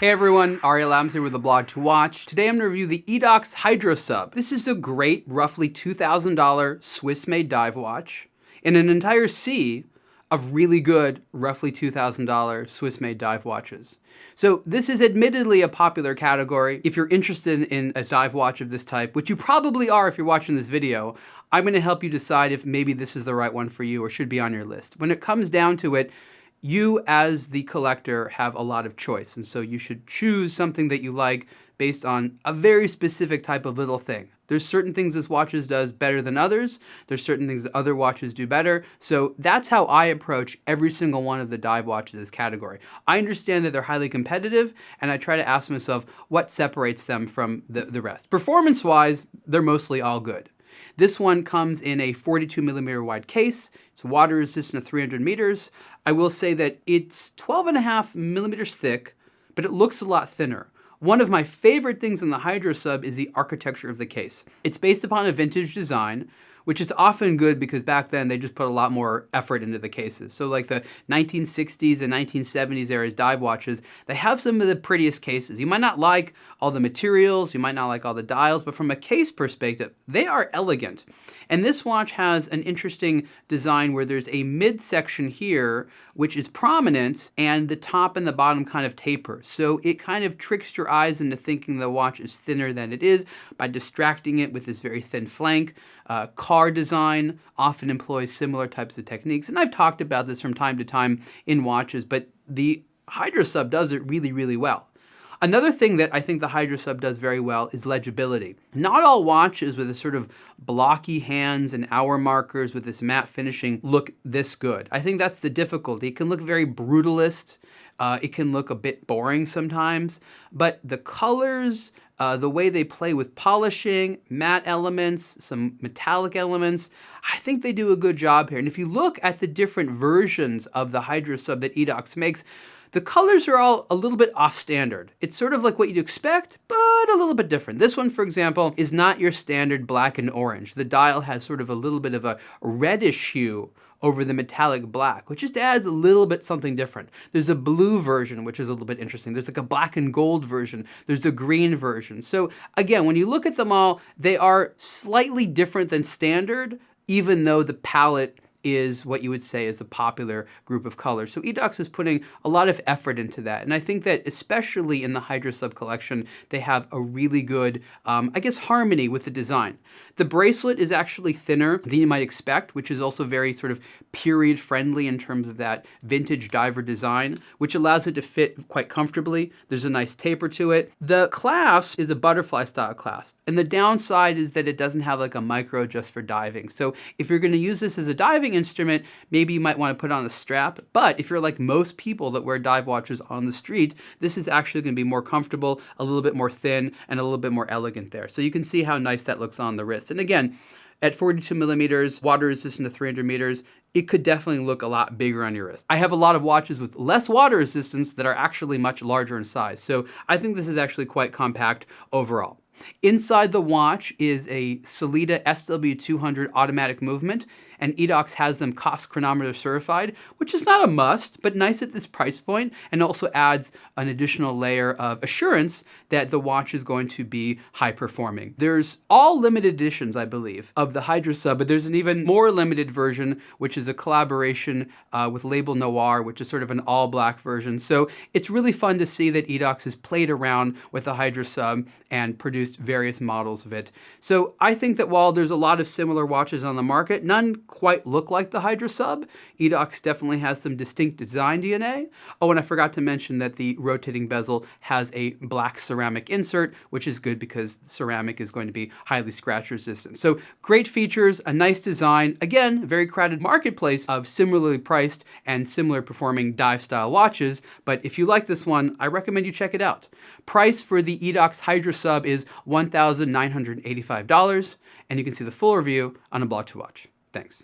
Hey everyone, Ariel Adams here with a blog to watch. Today I'm going to review the Edox Hydro Sub. This is a great, roughly $2,000 Swiss-made dive watch in an entire sea of really good, roughly $2,000 Swiss-made dive watches. So this is admittedly a popular category. If you're interested in a dive watch of this type, which you probably are if you're watching this video, I'm going to help you decide if maybe this is the right one for you or should be on your list. When it comes down to it, you as the collector have a lot of choice, and so you should choose something that you like based on a very specific type of little thing. There's certain things this watch does better than others. There's certain things that other watches do better. So that's how I approach every single one of the dive watches in this category. I understand that they're highly competitive, and I try to ask myself what separates them from the rest. Performance-wise, they're mostly all good. This one comes in a 42mm wide case. It's water resistant to 300 meters. I will say that it's 12.5 millimeters thick, but it looks a lot thinner. One of my favorite things in the Hydro Sub is the architecture of the case. It's based upon a vintage design, which is often good because back then they just put a lot more effort into the cases. So like the 1960s and 1970s eras dive watches, they have some of the prettiest cases. You might not like all the materials, you might not like all the dials, but from a case perspective, they are elegant. And this watch has an interesting design where there's a midsection here, which is prominent, and the top and the bottom kind of taper. So it kind of tricks your eyes into thinking the watch is thinner than it is by distracting it with this very thin flank. Car design often employs similar types of techniques, and I've talked about this from time to time in watches, but the Hydro Sub does it really, really well. Another thing that I think the Hydro Sub does very well is legibility. Not all watches with a sort of blocky hands and hour markers with this matte finishing look this good. I think that's the difficulty. It can look very brutalist. It can look a bit boring sometimes, but the colors, the way they play with polishing, matte elements, some metallic elements, I think they do a good job here. And if you look at the different versions of the Hydro Sub that Edox makes, the colors are all a little bit off standard. It's sort of like what you'd expect, but a little bit different. This one, for example, is not your standard black and orange. The dial has sort of a little bit of a reddish hue over the metallic black, which just adds a little bit something different. There's a blue version, which is a little bit interesting. There's like a black and gold version. There's the green version. So again, when you look at them all, they are slightly different than standard, even though the palette is what you would say is a popular group of colors. So Edox is putting a lot of effort into that. And I think that especially in the Hydro Sub collection, they have a really good, I guess, harmony with the design. The bracelet is actually thinner than you might expect, which is also very sort of period friendly in terms of that vintage diver design, which allows it to fit quite comfortably. There's a nice taper to it. The clasp is a butterfly style clasp. And the downside is that it doesn't have like a micro just for diving. So if you're going to use this as a diving instrument, maybe you might want to put on a strap. But if you're like most people that wear dive watches on the street, this is actually going to be more comfortable, a little bit more thin, and a little bit more elegant there. So you can see how nice that looks on the wrist. And again, at 42 millimeters, water resistant to 300 meters, it could definitely look a lot bigger on your wrist. I have a lot of watches with less water resistance that are actually much larger in size. So I think this is actually quite compact overall. Inside the watch is a Sellita SW200 automatic movement, and Edox has them cost chronometer certified, which is not a must, but nice at this price point, and also adds an additional layer of assurance that the watch is going to be high performing. There's all limited editions, I believe, of the Hydro Sub, but there's an even more limited version, which is a collaboration with Label Noir, which is sort of an all black version. So it's really fun to see that Edox has played around with the Hydro Sub and produced various models of it. So I think that while there's a lot of similar watches on the market, none quite look like the Hydro Sub. Edox definitely has some distinct design DNA. Oh, and I forgot to mention that the rotating bezel has a black ceramic insert, which is good because ceramic is going to be highly scratch resistant. So great features, a nice design. Again, very crowded marketplace of similarly priced and similar performing dive style watches. But if you like this one, I recommend you check it out. Price for the Edox Hydro Sub is $1,985, and you can see the full review on a blog to watch. Thanks.